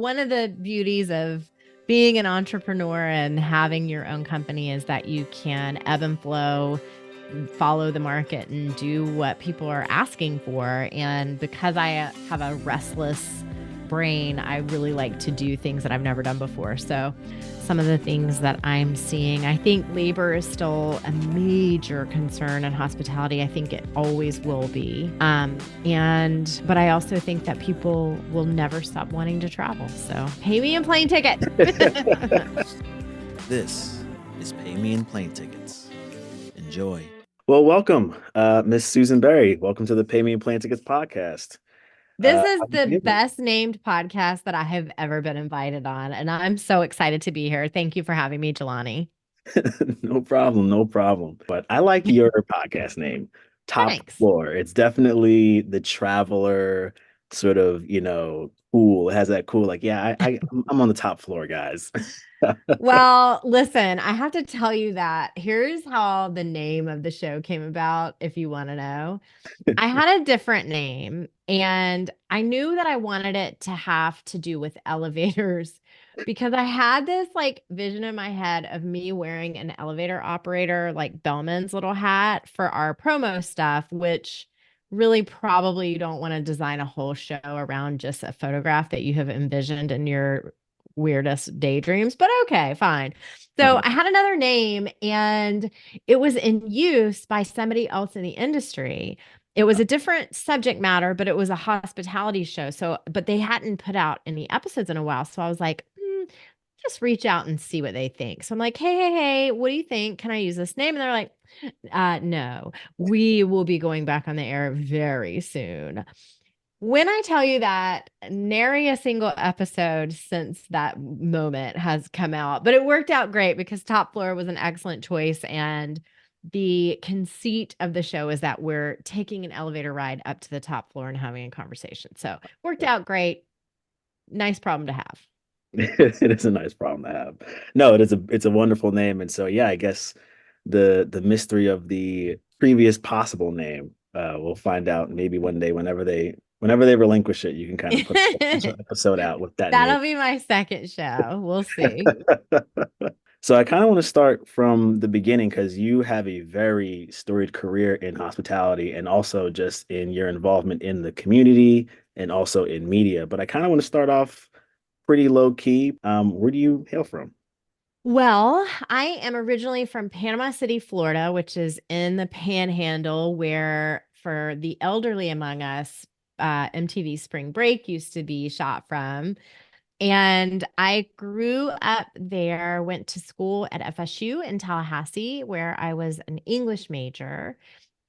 one of the beauties of being an entrepreneur and having your own company is that you can ebb and flow, follow the market, and do what people are asking for. And because I have a restless brain, I really like to do things that I've never done before. So, some of the things that I'm seeing, I think labor is still a major concern in hospitality. I think it always will be. But I also think that people will never stop wanting to travel. So pay me in plane ticket. This is Pay Me in Plane Tickets. Enjoy. Well, welcome, Miss Susan Berry. Welcome to the Pay Me in Plane Tickets podcast. This is How you the feeling? best named podcast that I have ever been invited on. And I'm so excited to be here. Thank you for having me, Jelani. No problem, no problem. But I like your podcast name, Top Thanks. Floor. It's definitely the traveler sort of, cool. It has that cool, like, yeah, I'm on the top floor, guys. Well, listen, I have to tell you that here's how the name of the show came about, if you want to know. I had a different name, and I knew that I wanted it to have to do with elevators because I had this like vision in my head of me wearing an elevator operator, like Bellman's little hat for our promo stuff, which really probably you don't want to design a whole show around just a photograph that you have envisioned in your weirdest daydreams, but okay, fine. So I had another name and it was in use by somebody else in the industry. It was a different subject matter, but it was a hospitality show. So, but they hadn't put out any episodes in a while. So I was like, just reach out and see what they think. So I'm like, hey, what do you think? Can I use this name? And they're like, no, we will be going back on the air very soon. When I tell you that nary a single episode since that moment has come out, but it worked out great because Top Floor was an excellent choice. And the conceit of the show is that we're taking an elevator ride up to the top floor and having a conversation. So worked out great. Nice problem to have. It is a nice problem to have. No, it's a wonderful name. And so yeah, I guess the mystery of the previous possible name, we'll find out maybe one day whenever they relinquish it, you can kind of put an episode out with that name. That'll be my second show. We'll see. So I kind of want to start from the beginning because you have a very storied career in hospitality and also just in your involvement in the community and also in media. But I kind of want to start off pretty low key. Where do you hail from? Well, I am originally from Panama City, Florida, which is in the Panhandle, where for the elderly among us, MTV Spring Break used to be shot from. And I grew up there, went to school at FSU in Tallahassee, where I was an English major.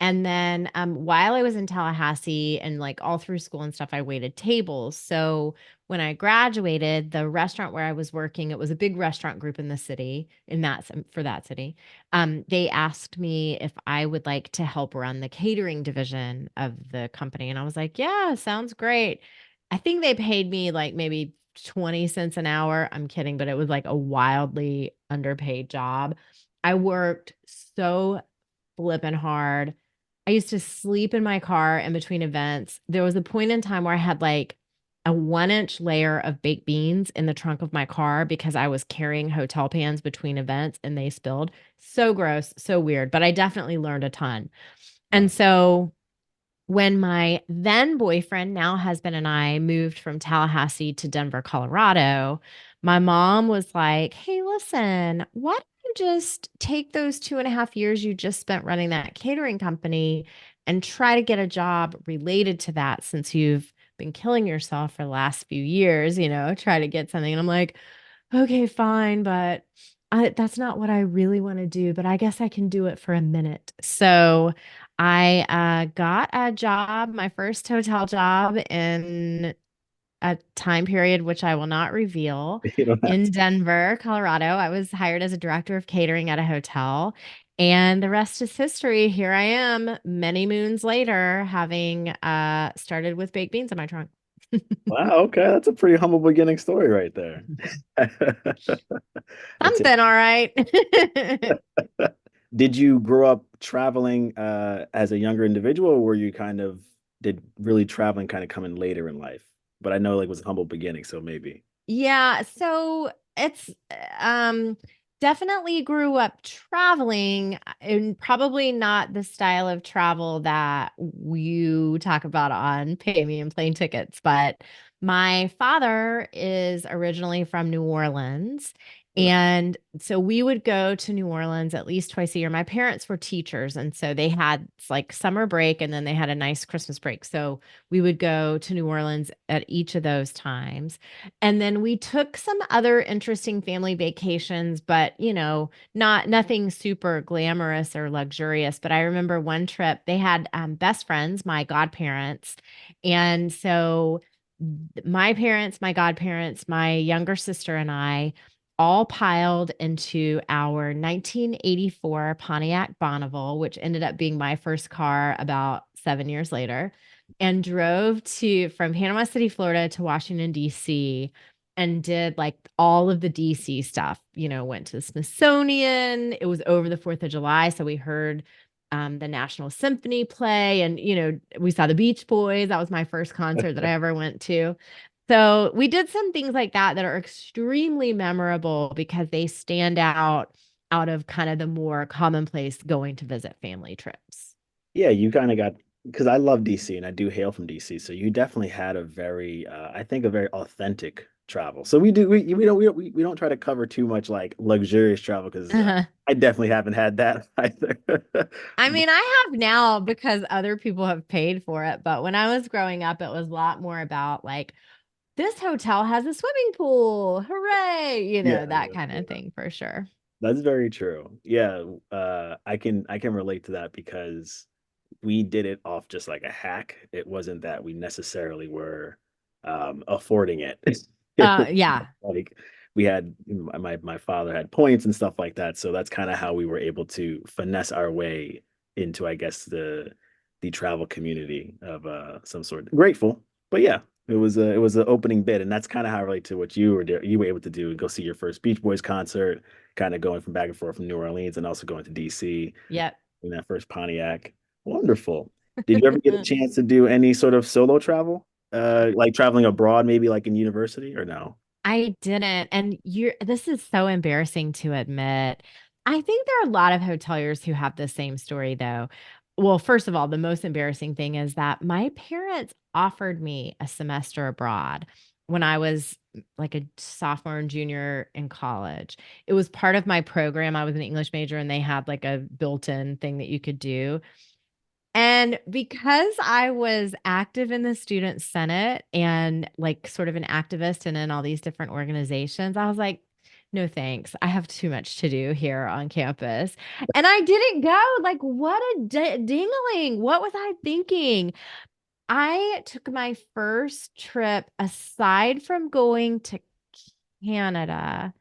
And then while I was in Tallahassee and like all through school and stuff, I waited tables. So when I graduated, the restaurant where I was working, it was a big restaurant group in the city, for that city. They asked me if I would like to help run the catering division of the company. And I was like, yeah, sounds great. I think they paid me like maybe 20 cents an hour. I'm kidding, but it was like a wildly underpaid job. I worked so flipping hard. I used to sleep in my car in between events. There was a point in time where I had like a 1 inch layer of baked beans in the trunk of my car because I was carrying hotel pans between events and they spilled. So gross, so weird, but I definitely learned a ton. And so when my then boyfriend, now husband, and I moved from Tallahassee to Denver, Colorado, my mom was like, hey, listen, why don't you just take those 2.5 years you just spent running that catering company and try to get a job related to that since you've been killing yourself for the last few years, try to get something. And I'm like, okay, fine, but that's not what I really want to do, but I guess I can do it for a minute. So I got a job, my first hotel job in a time period which I will not reveal You don't have in to. Denver, Colorado. I was hired as a director of catering at a hotel. And the rest is history. Here I am, many moons later, having started with baked beans in my trunk. Wow, okay, that's a pretty humble beginning story right there. It's Something, all right. Did you grow up traveling as a younger individual, or were you kind of did really traveling kind of come in later in life? But I know like it was a humble beginning, so maybe. Yeah, so it's um definitely grew up traveling and probably not the style of travel that you talk about on Pay Me and Plane Tickets, but my father is originally from New Orleans. And so we would go to New Orleans at least twice a year. My parents were teachers, and so they had like summer break and then they had a nice Christmas break. So we would go to New Orleans at each of those times. And then we took some other interesting family vacations, but not nothing super glamorous or luxurious. But I remember one trip, they had best friends, my godparents. And so my parents, my godparents, my younger sister, and I all piled into our 1984 Pontiac Bonneville, which ended up being my first car about 7 years later, and drove to from Panama City, Florida to Washington, D.C. and did like all of the DC stuff. Went to the Smithsonian. It was over the 4th of July. So we heard the National Symphony play, and we saw the Beach Boys. That was my first concert that I ever went to. So we did some things like that that are extremely memorable because they stand out of kind of the more commonplace going to visit family trips. Yeah, you kind of got, because I love DC and I do hail from DC, so you definitely had a very, I think, a very authentic travel. So we don't try to cover too much like luxurious travel because I definitely haven't had that either. I But mean, I have now because other people have paid for it, but when I was growing up, it was a lot more about like, this hotel has a swimming pool. Hooray! yeah, That kind of thing for sure. that's very true. Yeah, I can relate to that because we did it off just like a hack. It wasn't that we necessarily were affording it. It was Yeah. like we had my father had points and stuff like that, so that's kind of how we were able to finesse our way into, I guess, the travel community of some sort. Grateful, but yeah, it was an opening bid, and that's kind of how I relate to what you were able to do, go see your first Beach Boys concert, kind of going from back and forth from New Orleans and also going to DC Yep. in that first Pontiac. Wonderful. Did you ever get a chance to do any sort of solo travel? Like traveling abroad, maybe like in university or no? I didn't. And this is so embarrassing to admit. I think there are a lot of hoteliers who have the same story though. Well, first of all, the most embarrassing thing is that my parents offered me a semester abroad when I was like a sophomore and junior in college. It was part of my program. I was an English major and they had like a built-in thing that you could do. And because I was active in the student senate and like sort of an activist and in all these different organizations, I was like, no thanks. I have too much to do here on campus. And I didn't go. Like, what a dingling. What was I thinking? I took my first trip aside from going to Canada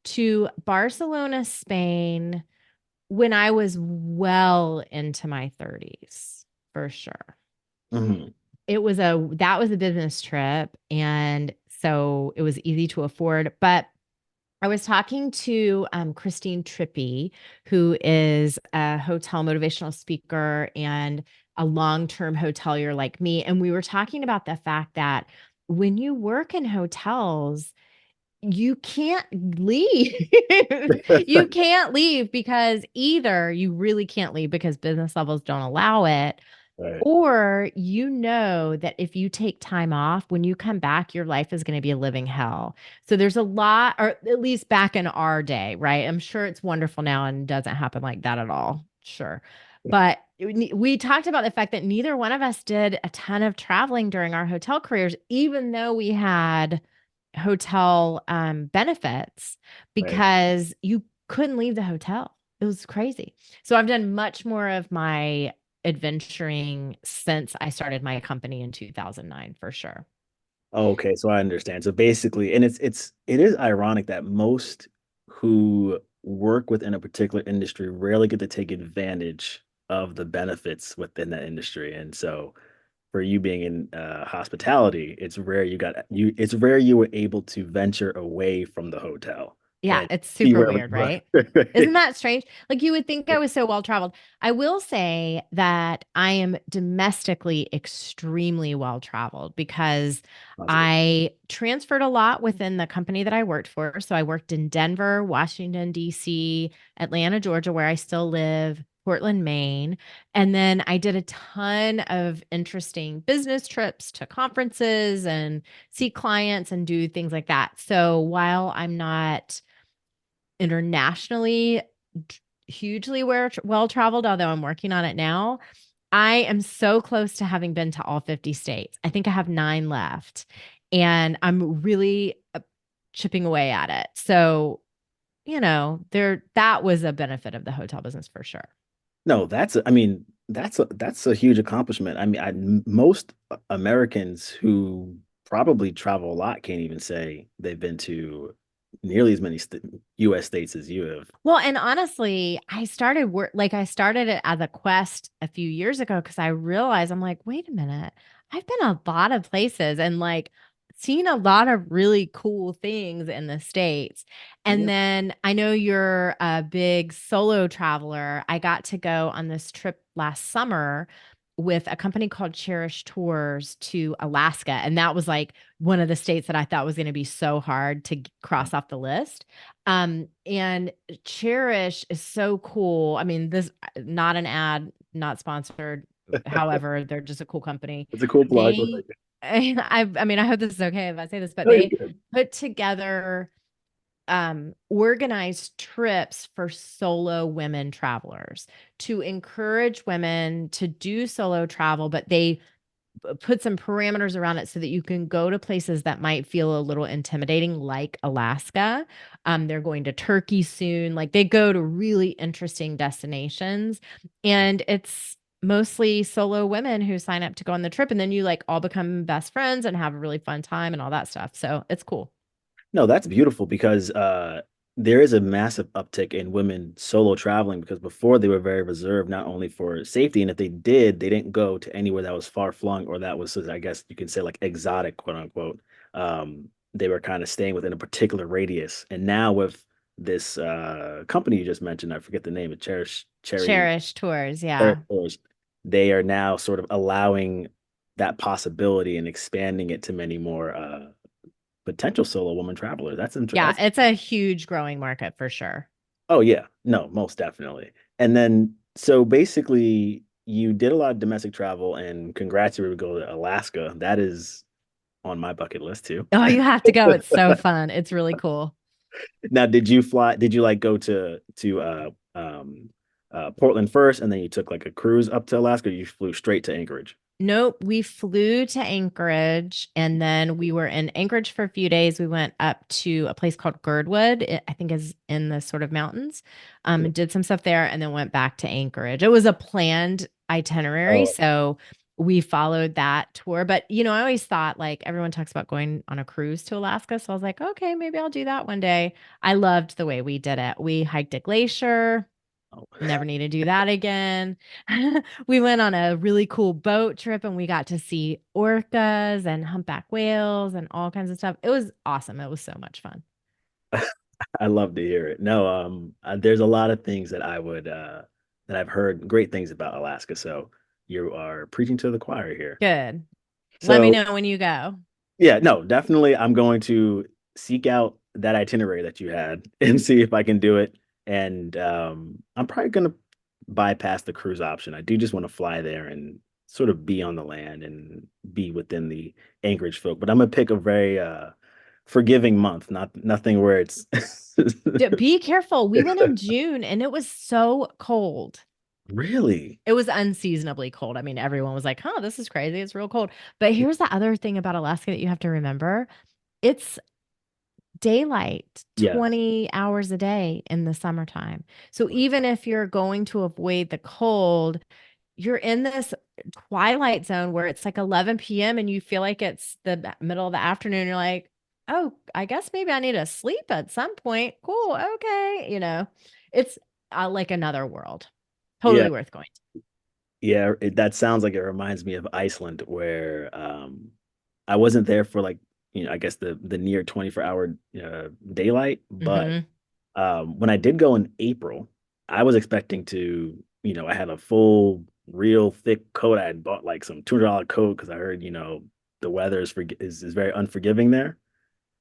to Barcelona, Spain when I was well into my 30s, for sure. Mhm. That was a business trip, and so it was easy to afford. But I was talking to Christine Trippy, who is a hotel motivational speaker and a long-term hotelier like me, and we were talking about the fact that when you work in hotels, you can't leave. You can't leave because either you really can't leave because business levels don't allow it, Right. or that if you take time off, when you come back, your life is going to be a living hell. So there's a lot, or at least back in our day, right? I'm sure it's wonderful now and doesn't happen like that at all. Sure. But we talked about the fact that neither one of us did a ton of traveling during our hotel careers, even though we had hotel benefits Right. because you couldn't leave the hotel. It was crazy. So I've done much more of my adventuring since I started my company in 2009 for sure. Okay, so I understand. So basically, and it is ironic that most who work within a particular industry rarely get to take advantage of the benefits within that industry. And so for you being in hospitality, it's rare you were able to venture away from the hotel. Yeah, and it's see super where we weird, were. right? Isn't that strange? Like you would think I was so well traveled. I will say that I am domestically extremely well traveled because Positive. I transferred a lot within the company that I worked for. So I worked in Denver, Washington, D.C., Atlanta, Georgia, where I still live, Portland, Maine. And then I did a ton of interesting business trips to conferences and see clients and do things like that. So while I'm not internationally hugely well traveled, although I'm working on it now. I am so close to having been to all 50 states. I think I have 9 left, and I'm really chipping away at it. So, there that was a benefit of the hotel business for sure. No, I mean, that's a huge accomplishment. I mean, most Americans who probably travel a lot can't even say they've been to nearly as many st US states as you have. Well, and honestly, I started it as a quest a few years ago because I realized I'm like, wait a minute, I've been a lot of places and like seen a lot of really cool things in the States. And Yeah. then I know you're a big solo traveler. I got to go on this trip last summer with a company called Cherish Tours to Alaska. And that was like one of the states that I thought was going to be so hard to cross off the list. And Cherish is so cool. I mean, this not an ad, not sponsored. However, they're just a cool company. It's a cool plug. They, I mean, I hope this is okay if I say this, but No, you're they good. put together organized trips for solo women travelers to encourage women to do solo travel, but they put some parameters around it so that you can go to places that might feel a little intimidating, like Alaska. They're going to Turkey soon. Like they go to really interesting destinations. And it's mostly solo women who sign up to go on the trip. And then you like all become best friends and have a really fun time and all that stuff. So it's cool. No, that's beautiful because there is a massive uptick in women solo traveling because before they were very reserved, not only for safety, and if they did, they didn't go to anywhere that was far flung or that was, I guess you can say, like exotic, quote unquote. They were kind of staying within a particular radius. And now with this company you just mentioned, I forget the name, of Cherish tours. Cherish Yeah. Tours, they are now sort of allowing that possibility and expanding it to many more potential solo woman traveler. Yeah. That's It's a huge growing market for sure. oh yeah, no, most definitely. And then so basically you did a lot of domestic travel and congrats you were able to go to Alaska. That is on my bucket list too. Oh, you have to go. It's so fun. It's really cool. Now, did you like go to Portland first and then you took like a cruise up to Alaska or you flew straight to Anchorage? Nope, we flew to Anchorage and then we were in Anchorage for a few days. We went up to a place called Girdwood, I think is in the sort of mountains. Yeah. And did some stuff there and then went back to Anchorage. It was a planned itinerary, Oh, so we followed that tour. But I always thought like everyone talks about going on a cruise to Alaska, so I was like, okay, maybe I'll do that one day. I loved the way we did it. We hiked a glacier. oh. Never need to do that again. We went on a really cool boat trip and we got to see orcas and humpback whales and all kinds of stuff. It was awesome. It was so much fun. I love to hear it. No, there's a lot of things that that I've heard great things about Alaska. So you are preaching to the choir here. Good. Let me So know when you go. yeah, no, definitely I'm going to seek out that itinerary that you had and see if I can do it. And I'm probably gonna bypass the cruise option. I do just want to fly there and sort of be on the land and be within the Anchorage folk. But I'm gonna pick a very forgiving month, nothing where it's Be careful. We went in June and it was so cold. really, It was unseasonably cold. I mean, everyone was like, huh, this is crazy. It's real cold. But here's the other thing about Alaska that you have to remember. It's daylight yeah, 20 hours a day in the summertime. So even if you're going to avoid the cold, you're in this twilight zone where it's like 11 p.m. and you feel like it's the middle of the afternoon. You're like, oh, I guess maybe I need to sleep at some point. Cool. Okay. It's like another world. yeah, Totally worth going to. that sounds like it reminds me of Iceland, where I wasn't there for like I guess the near 24-hour daylight. But Hmm. when I did go in April, I was expecting to, I had a full, real thick coat. I had bought like some $200 coat because I heard, the weather is very unforgiving there.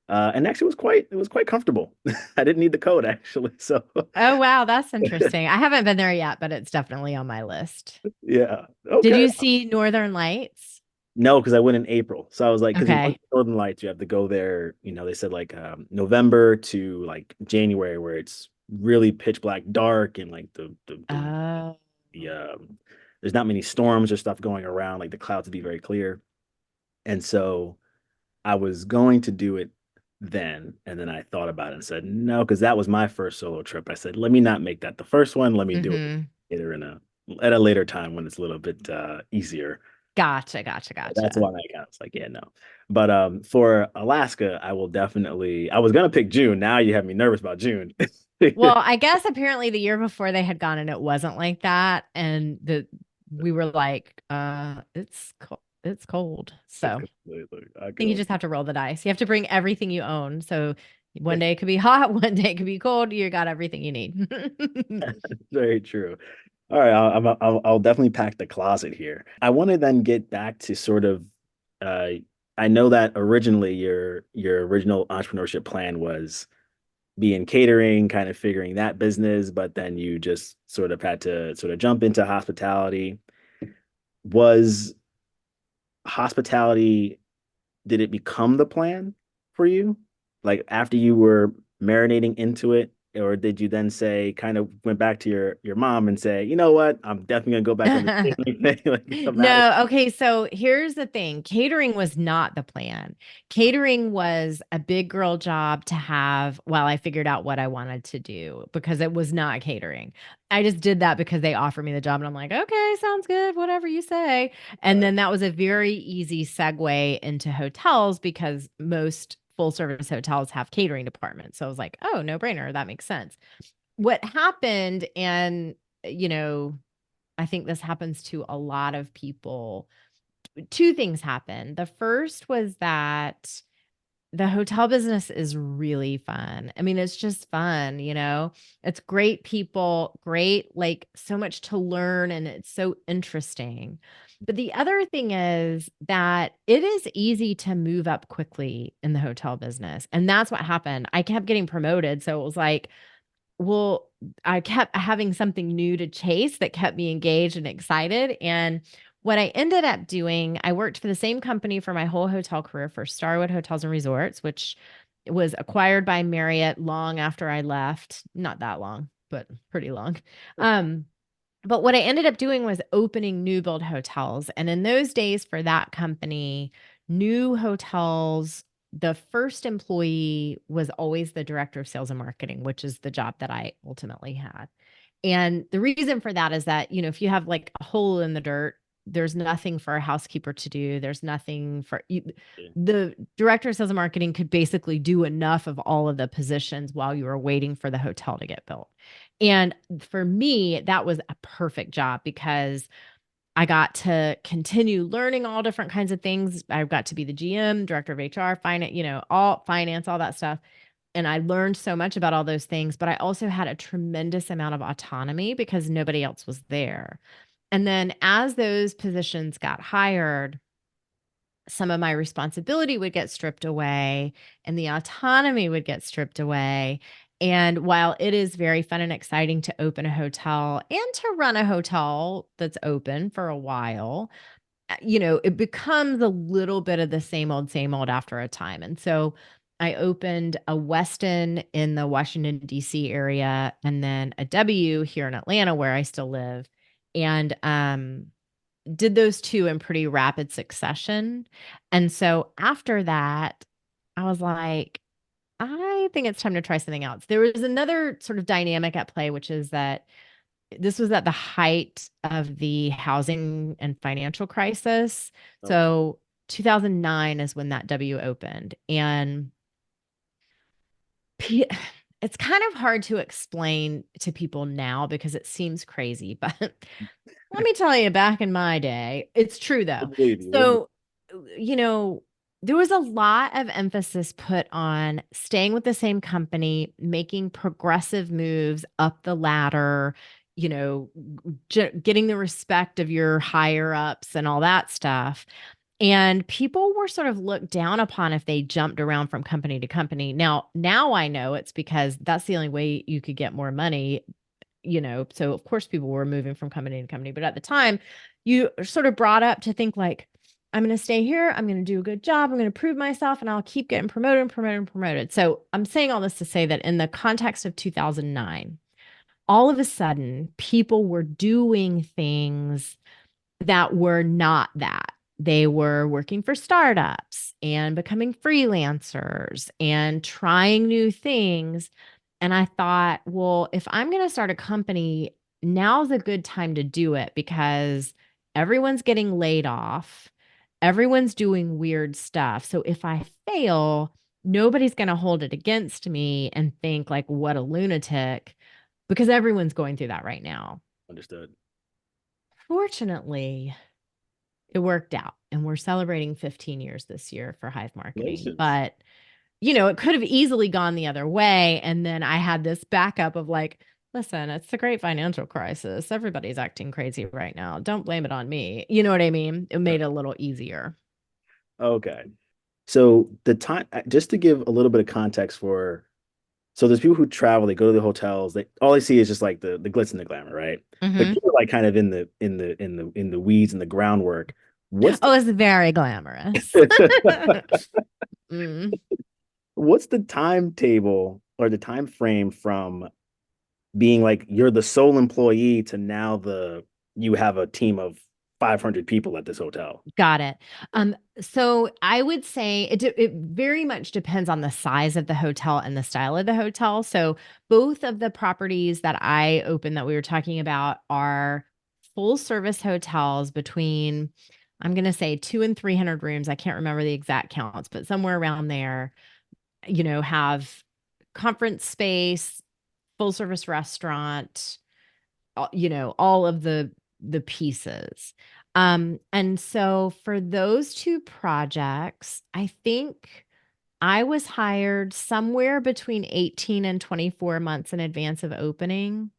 And actually it was quite comfortable. I didn't need the coat actually. So Oh, wow. That's interesting. I haven't been there yet, but it's definitely on my list. yeah. Did Okay. you see Northern Lights? No, because I went in April. So I was like, because in Okay. Northern Lights, you have to go there, they said like November to like January where it's really pitch black dark and like Oh. the there's not many storms or stuff going around, like the clouds would be very clear. And so I was going to do it then, and then I thought about it and said, no, because that was my first solo trip. I said, let me not make that the first one. Let me do it Hmm. later at a later time when it's a little bit easier. Gotcha. Gotcha. That's Gotcha. why I kind of was like, yeah, no. But for Alaska, I was gonna pick June. Now you have me nervous about June. Well, I guess apparently the year before they had gone and it wasn't like that. And we were like, it's cold. So I I think you go. just have to roll the dice. You have to bring everything you own. So one day it could be hot, one day it could be cold. You got everything you need. Very true. All right, I'll definitely pack the closet here. I want to then get back to sort of, uh, I know that originally your original entrepreneurship plan was be in catering, kind of figuring that business, but then you just sort of had to sort of jump into hospitality. Was hospitality, did it become the plan for you? Like after you were marinating into it, or did you then say, kind of went back to your mom and say, you know what, I'm definitely gonna go back on the catering thing. Like I'm out of No, okay, so here's the thing. Catering was not the plan. Catering was a big girl job to have while I figured out what I wanted to do because it was not catering. I just did that because they offered me the job and I'm like, okay, sounds good, whatever you say. And uh, then that was a very easy segue into hotels because most full service hotels have catering departments. So I was like, oh, no brainer. That makes sense. What happened, and you know, I think this happens to a lot of people. Two things happened. The first was that the hotel business is really fun. I mean, it's just fun, you know? It's great people, great, like so much to learn, and it's so interesting. But the other thing is that it is easy to move up quickly in the hotel business. And that's what happened. I kept getting promoted. So it was like, well, I kept having something new to chase that kept me engaged and excited. And what I ended up doing, I worked for the same company for my whole hotel career for Starwood Hotels and Resorts, which was acquired by Marriott long after I left. Not that long, but pretty long. Um, but what I ended up doing was opening new build hotels. And in those days for that company, new hotels, the first employee was always the director of sales and marketing, which is the job that I ultimately had. And the reason for that is that, if you have like a hole in the dirt, there's nothing for a housekeeper to do. There's nothing for you. The director of sales and marketing could basically do enough of all of the positions while you were waiting for the hotel to get built. And for me, that was a perfect job because I got to continue learning all different kinds of things. I got to be the GM, director of HR, finance, all finance, all that stuff. And I learned so much about all those things, but I also had a tremendous amount of autonomy because nobody else was there. And then as those positions got hired, some of my responsibility would get stripped away and the autonomy would get stripped away. And while it is very fun and exciting to open a hotel and to run a hotel that's open for a while, it becomes a little bit of the same old after a time. And so I opened a Westin in the Washington, D.C. area and then a W here in Atlanta where I still live. And did those two in pretty rapid succession. And so after that, I was like, I think it's time to try something else. There was another sort of dynamic at play, which is that this was at the height of the housing and financial crisis. okay. So 2009 is when that W opened. And it's kind of hard to explain to people now because it seems crazy, but let me tell you, back in my day, it's true though. We'll believe you. So, you know, there was a lot of emphasis put on staying with the same company, making progressive moves up the ladder, you know, getting the respect of your higher ups and all that stuff. And people were sort of looked down upon if they jumped around from company to company. Now I know it's because that's the only way you could get more money, so of course people were moving from company to company, but at the time you are sort of brought up to think like, I'm going to stay here, I'm going to do a good job, I'm going to prove myself, and I'll keep getting promoted and promoted and promoted. So I'm saying all this to say that in the context of 2009, all of a sudden people were doing things that were not that. They were working for startups and becoming freelancers and trying new things. And I thought, well, if I'm going to start a company, now's a good time to do it because everyone's getting laid off. Everyone's doing weird stuff. So if I fail, nobody's going to hold it against me and think like, what a lunatic, because everyone's going through that right now. Understood. Fortunately, it worked out and we're celebrating 15 years this year for Hive Marketing. Congratulations. But, it could have easily gone the other way. And then I had this backup of like, listen, it's the great financial crisis. Everybody's acting crazy right now. Don't blame it on me. You know what I mean? It made it a little easier. Okay. So the time, just to give a little bit of context for, so there's people who travel, they go to the hotels, they all they see is just like the glitz and the glamour, right? But Hmm. you're like kind of in the weeds and the groundwork. What's Oh, it's very glamorous. the Mm. what's the timetable or the time frame from being like you're the sole employee to now the you have a team of 500 people at this hotel? Got it. So I would say it very much depends on the size of the hotel and the style of the hotel. So both of the properties that I opened that we were talking about are full service hotels between, I'm going to say 200 and 300 rooms. I can't remember the exact counts, but somewhere around there, have conference space, full service restaurant, all of the pieces. And so for those two projects, I think I was hired somewhere between 18 and 24 months in advance of opening.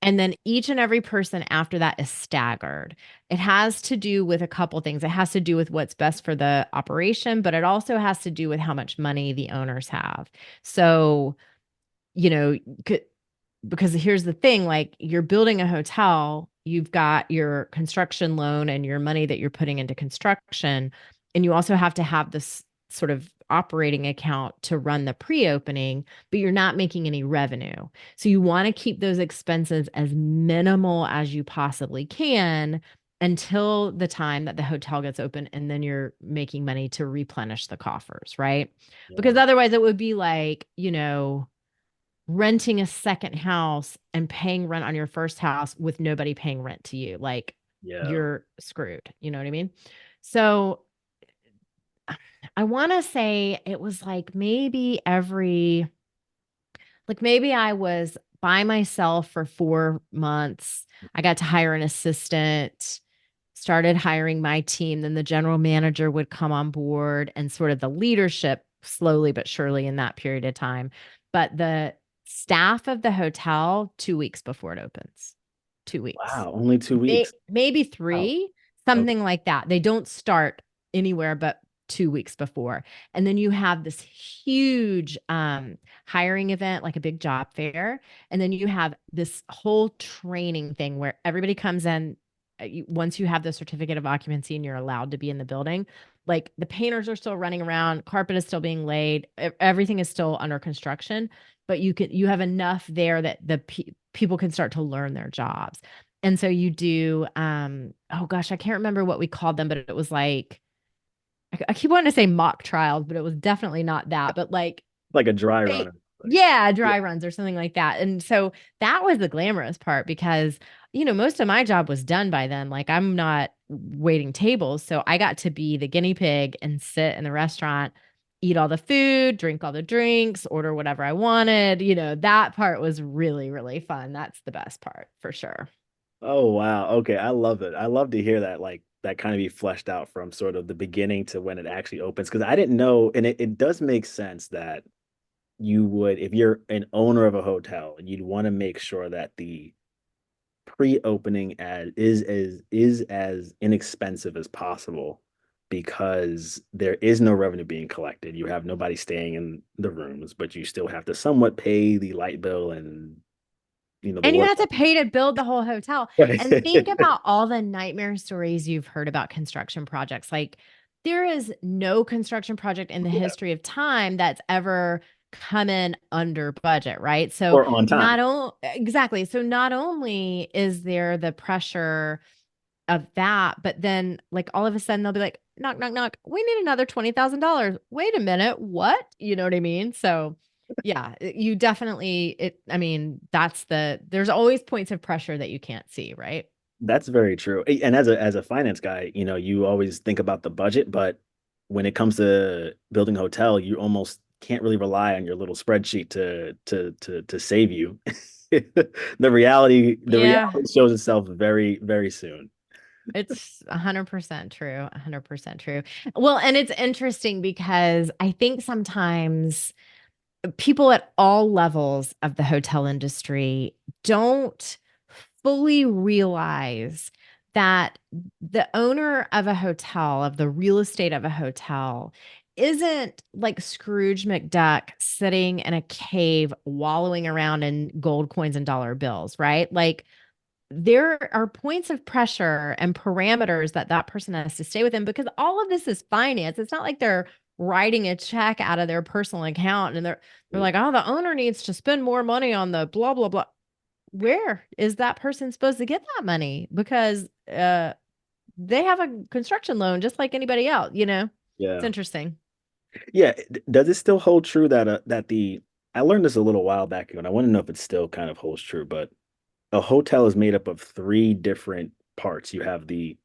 And then each and every person after that is staggered. It has to do with a couple things. It has to do with what's best for the operation, but it also has to do with how much money the owners have. So, you know, because here's the thing, like you're building a hotel, you've got your construction loan and your money that you're putting into construction, and you also have to have this sort of operating account to run the pre-opening, but you're not making any revenue. So you want to keep those expenses as minimal as you possibly can until the time that the hotel gets open, and then you're making money to replenish the coffers, right? Because Yeah. otherwise it would be like, renting a second house and paying rent on your first house with nobody paying rent to you. Like Yeah. you're screwed. You know what I mean? So I want to say it was like maybe I was by myself for 4 months. I got to hire an assistant, started hiring my team. Then the general manager would come on board and sort of the leadership slowly but surely in that period of time. But the staff of the hotel, 2 weeks before it opens, 2 weeks, Wow, only 2 weeks. maybe Wow. three, Okay. something like that. They don't start anywhere but 2 weeks before. And then you have this huge hiring event, like a big job fair. And then you have this whole training thing where everybody comes in. Once you have the certificate of occupancy and you're allowed to be in the building, like the painters are still running around, carpet is still being laid, everything is still under construction, but you have enough there that the people can start to learn their jobs. And so you do, oh gosh, I can't remember what we called them, but it was like, I keep wanting to say mock trials, but it was definitely not that. But like, Like a dry they, run. Like, yeah, yeah. dry runs or something like that. And so that was the glamorous part because, most of my job was done by then. Like, I'm not waiting tables. So I got to be the guinea pig and sit in the restaurant, eat all the food, drink all the drinks, order whatever I wanted. That part was really, really fun. That's the best part for sure. Oh wow. Okay, I love it. I love to hear that. Like that kind of be fleshed out from sort of the beginning to when it actually opens? Because I didn't know, and it does make sense that you would, if you're an owner of a hotel, you'd want to make sure that the pre-opening ad is as inexpensive as possible because there is no revenue being collected. You have nobody staying in the rooms, but you still have to somewhat pay the light bill and the And you water. have to pay to build the whole hotel. And think Right. about all the nightmare stories you've heard about construction projects. Like, there is no construction project in the Yeah. history of time that's ever come in under budget, right? So, Or on time. not only exactly. So, not only is there the pressure of that, but then like all of a sudden they'll be like, knock, knock, knock. We need another $20,000. Wait a minute. What? You know what I mean? So yeah, you definitely I mean, there's always points of pressure that you can't see, right? That's very true. And as a finance guy, you always think about the budget, but when it comes to building a hotel, you almost can't really rely on your little spreadsheet to save you. The Yeah, reality shows itself very, very soon. it's 100% true. 100% true. Well, and it's interesting because I think sometimes people at all levels of the hotel industry don't fully realize that the owner of a hotel, of the real estate of a hotel, isn't like Scrooge McDuck sitting in a cave wallowing around in gold coins and dollar bills, right? Like, there are points of pressure and parameters that that person has to stay within because all of this is finance. It's not like they're writing a check out of their personal account and they're like, "Oh, the owner needs to spend more money on the blah blah blah." Where is that person supposed to get that money? Because they have a construction loan just like anybody else, you know? It's Yeah. interesting. Yeah. Does it still hold true that the I learned this a little while back ago, and I want to know if it still kind of holds true, but a hotel is made up of three different parts. You have the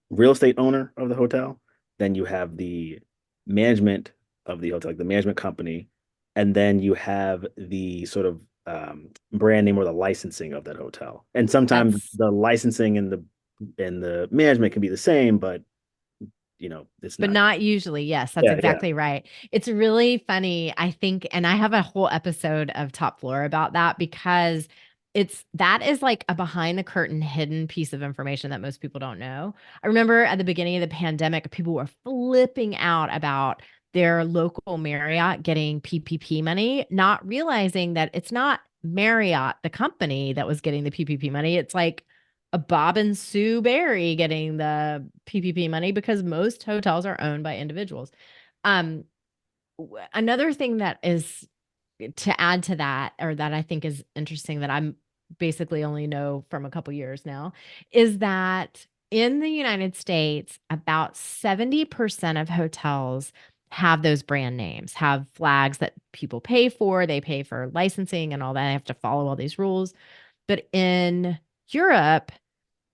real estate owner of the hotel, then you have the management of the hotel, like the management company, and then you have the sort of brand name or the licensing of that hotel. And sometimes That's the licensing and the management can be the same, but it's But not. not usually. Yes, that's Yeah, yeah. exactly right. It's really funny, I think, and I have a whole episode of Top Floor about that because that is like a behind the curtain hidden piece of information that most people don't know. I remember at the beginning of the pandemic, people were flipping out about their local Marriott getting PPP money, not realizing that it's not Marriott, the company, that was getting the PPP money. It's like a Bob and Sue Berry getting the PPP money because most hotels are owned by individuals. Um, Another thing that is to add to that, or that I think is interesting, that I'm basically only know from a couple years now, is that in the United States, about 70% of hotels have those brand names, have flags that people pay for. They pay for licensing and all that. They have to follow all these rules. But in Europe,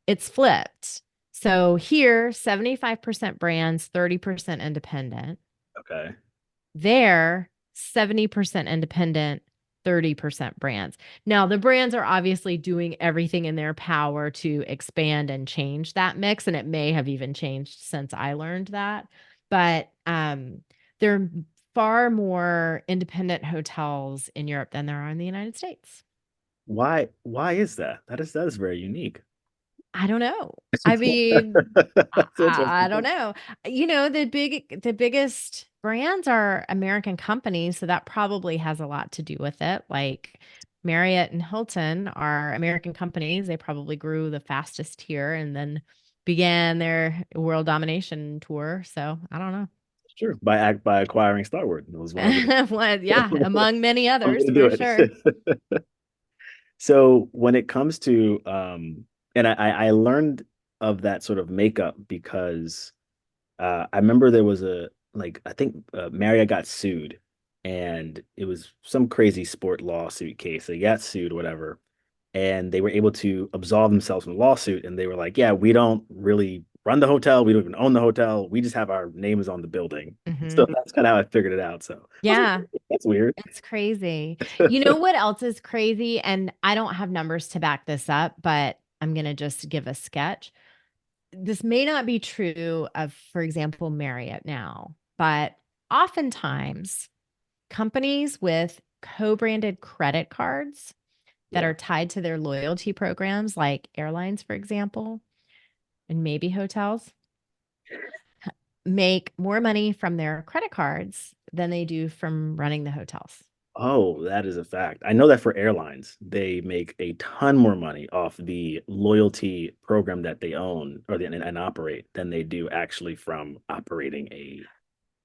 it's flipped. So here, 75% brands, 30% independent. Okay. There, 70% independent, 30% brands. Now, the brands are obviously doing everything in their power to expand and change that mix. And it may have even changed since I learned that. But there are far more independent hotels in Europe than there are in the United States. Why is that? That is very unique. I don't know. I mean, That's I don't interesting. know. You know, the biggest brands are American companies, so that probably has a lot to do with it. Like Marriott and Hilton are American companies. They probably grew the fastest here and then began their world domination tour. So I don't know. It's true. By acquiring Star Wars. It was one of the Well, yeah, among many one way others to do for sure. it. So when it comes to and I learned of that sort of makeup because I remember there was a like I think Marriott got sued and it was some crazy sport lawsuit case. They got sued, whatever, and they were able to absolve themselves from the lawsuit. And they were like, "Yeah, we don't really run the hotel. We don't even own the hotel. We just have our names on the building." So Hmm. that's kind of how I figured it out. So I was like, Yeah. "That's weird." It's crazy. You know what else is crazy? And I don't have numbers to back this up, but I'm going to just give a sketch. this may not be true of, for example, Marriott now, but oftentimes companies with co-branded credit cards that Yeah. are tied to their loyalty programs, like airlines, for example, and maybe hotels, make more money from their credit cards than they do from running the hotels. Oh, that is a fact. I know that for airlines, they make a ton more money off the loyalty program that they own and operate than they do actually from operating a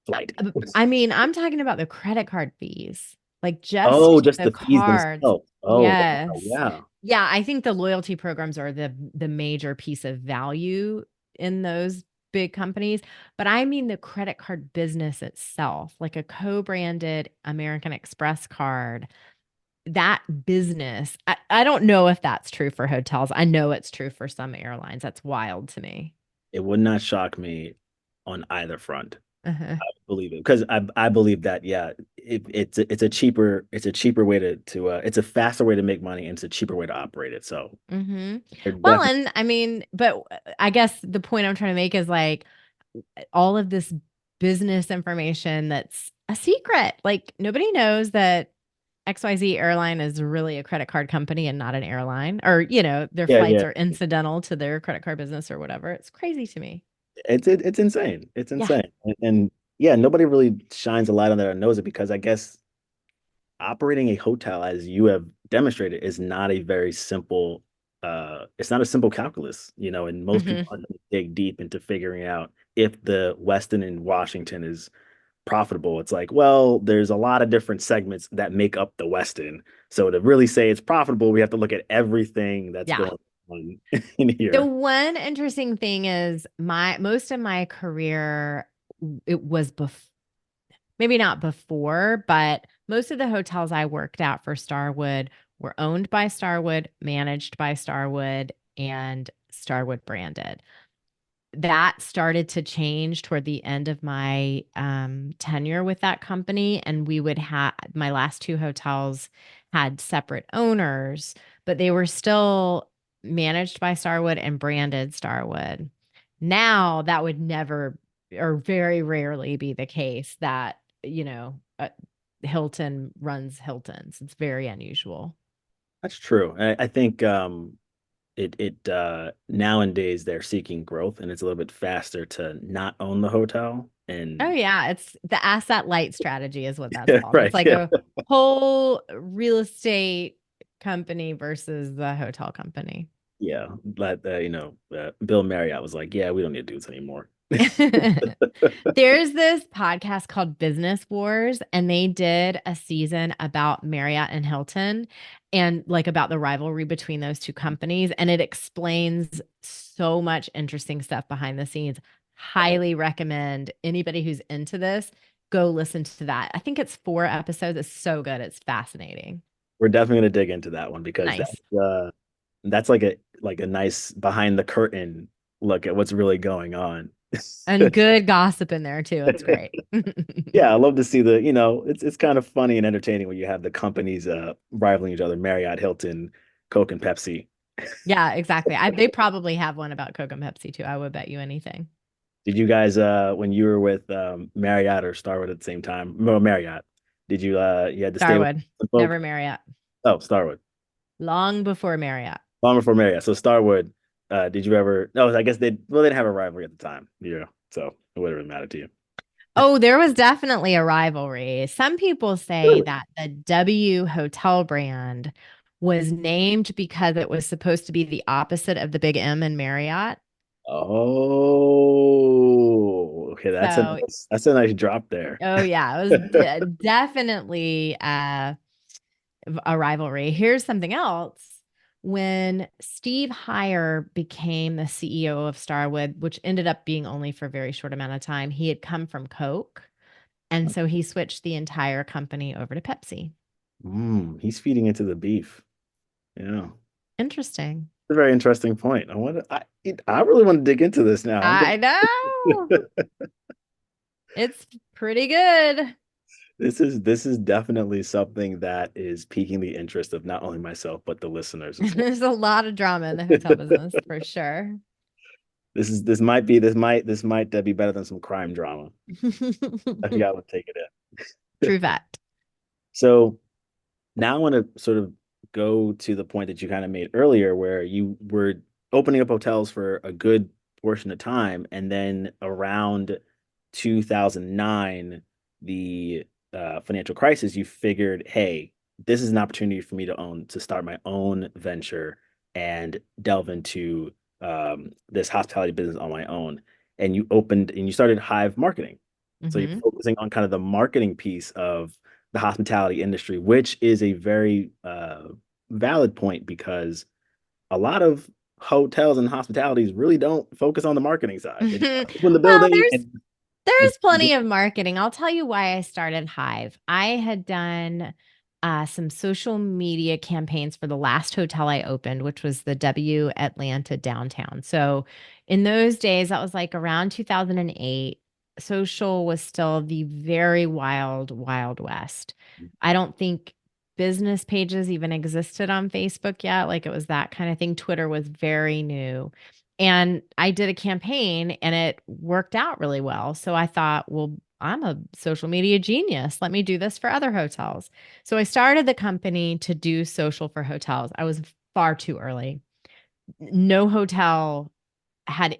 flight. I mean, I'm talking about the credit card fees, like Oh, just just the the fees cards. themselves. Oh, wow. Yes. Yeah. Yeah, I think the loyalty programs are the major piece of value in those big companies, but I mean the credit card business itself, like a co-branded American Express card. That business, I don't know if that's true for hotels. I know it's true for some airlines. That's wild to me. It would not shock me on either front. Uh-huh. Believe it because I believe that yeah it's a cheaper way to it's a faster way to make money and it's a cheaper way to operate it so Mhm. they're Well, definitely and I mean, but I guess the point I'm trying to make is like all of this business information that's a secret. Like nobody knows that XYZ airline is really a credit card company and not an airline, or, their yeah flights yeah are incidental to their credit card business or whatever. It's crazy to me. it's insane Yeah. and yeah nobody really shines a light on that or knows it because I guess operating a hotel as you have demonstrated is not a very simple it's not a simple calculus and most people Hmm. aren't going to dig deep into figuring out if the Westin in Washington is profitable. It's like, well, there's a lot of different segments that make up the Westin. So to really say it's profitable, we have to look at everything that's Yeah. going on in The here. one interesting thing is my most of my career, it was maybe not before, but most of the hotels I worked at for Starwood were owned by Starwood, managed by Starwood, and Starwood branded. That started to change toward the end of my tenure with that company. And we would have my last two hotels had separate owners, but they were still managed by Starwood and branded Starwood. Now that would never or very rarely be the case that, Hilton runs Hiltons. It's very unusual. That's true. I think nowadays they're seeking growth and it's a little bit faster to not own the hotel Oh and yeah, it's the asset light strategy is what that's yeah, called. It's right. like Yeah. a whole real estate company versus the hotel company. Yeah. But Bill Marriott was like, yeah, we don't need to do this anymore. There's this podcast called Business Wars, and they did a season about Marriott and Hilton and like about the rivalry between those two companies. And it explains so much interesting stuff behind the scenes. Oh, Highly recommend anybody who's into this go listen to that. I think it's 4 episodes. It's so good. It's fascinating. we're definitely gonna dig into that one because Nice. that's like a nice behind the curtain look at what's really going on. And good gossip in there too. It's great. Yeah, I love to see it's kind of funny and entertaining when you have the companies rivaling each other, Marriott, Hilton, Coke and Pepsi. Yeah, exactly. They probably have one about Coke and Pepsi too. I would bet you anything. Did you guys when you were with Marriott or Starwood at the same time? No, Marriott. Did you had to stay with Starwood, the never folks? Marriott. Oh, Starwood. Long before Marriott. Long before Marriott. So Starwood, did you ever no, I guess they didn't have a rivalry at the time. Yeah. So it wouldn't really matter to you. Oh, there was definitely a rivalry. Some people say Really? that the W hotel brand was named because it was supposed to be the opposite of the big M in Marriott. Oh, okay. So, That's a nice drop there. oh yeah, it was definitely a rivalry. Here's something else. When Steve Heyer became the CEO of Starwood, which ended up being only for a very short amount of time, he had come from Coke. And so he switched the entire company over to Pepsi. He's feeding into the beef. Yeah. Interesting. A very interesting point. I really want to dig into this now. I'm gonna I know. It's pretty good. this is definitely something that is piquing the interest of not only myself but the listeners as well. There's a lot of drama in the hotel business for sure. this might be better than some crime drama. I think I would take it in. True fact. So now I want to sort of go to the point that you kind of made earlier, where you were opening up hotels for a good portion of time, and then around 2009, the financial crisis, you figured, hey, this is an opportunity for me to start my own venture and delve into this hospitality business on my own. And you started Hive Marketing. So you're Hmm. focusing on kind of the marketing piece of the hospitality industry, which is a very valid point because a lot of hotels and hospitalities really don't focus on the marketing side. They just open the Well, building and there's plenty of marketing. I'll tell you why I started Hive. I had done some social media campaigns for the last hotel I opened, which was the W Atlanta downtown. So in those days, that was like around 2008. Social was still the very wild, wild west. I don't think business pages even existed on Facebook yet. Like it was that kind of thing. Twitter was very new. And I did a campaign and it worked out really well. So I thought, well, I'm a social media genius. Let me do this for other hotels. So I started the company to do social for hotels. I was far too early. No hotel had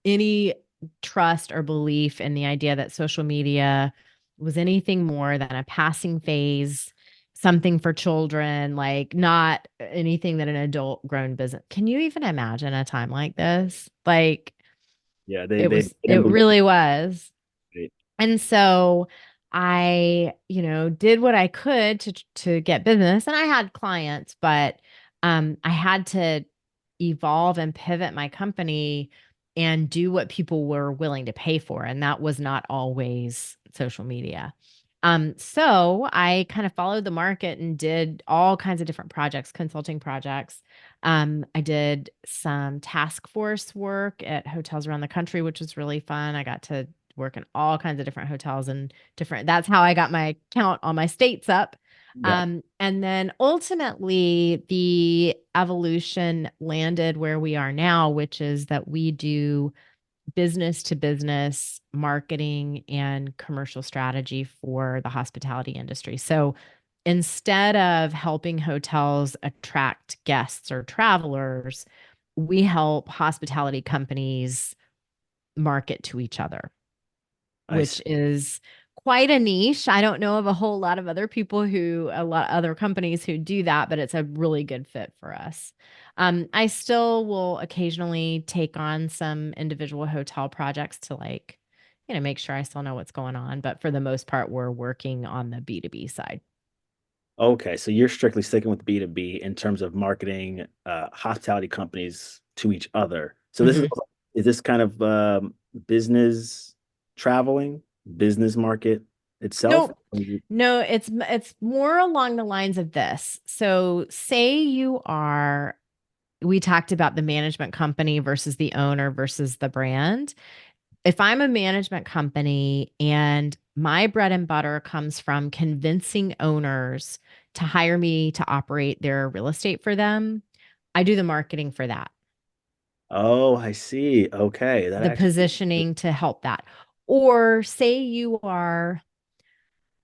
any trust or belief in the idea that social media was anything more than a passing phase, something for children, like not anything that an adult grown business. Can you even imagine a time like this? Like yeah, they it didn't believe really was. it. And so I, did what I could to get business and I had clients, but I had to evolve and pivot my company and do what people were willing to pay for. And that was not always social media. So I kind of followed the market and did all kinds of different projects, consulting projects. I did some task force work at hotels around the country, which was really fun. I got to work in all kinds of different hotels and that's how I got my count on my states up. Got And then ultimately the evolution landed where we are now, which is that we do business to business marketing and commercial strategy for the hospitality industry. So instead of helping hotels attract guests or travelers, we help hospitality companies market to each other, I which is quite a niche. I don't know of a whole lot of other people a lot other companies who do that, but it's a really good fit for us. I still will occasionally take on some individual hotel projects to make sure I still know what's going on. But for the most part, we're working on the B2B side. Okay, so you're strictly sticking with B2B in terms of marketing hospitality companies to each other. So Mhm. is this kind of business traveling, business market itself? Nope. No, it's more along the lines of this. So say we talked about the management company versus the owner versus the brand. If I'm a management company and my bread and butter comes from convincing owners to hire me to operate their real estate for them, I do the marketing for that, Oh, I see. Okay, that the actually. positioning to help that. Or say you are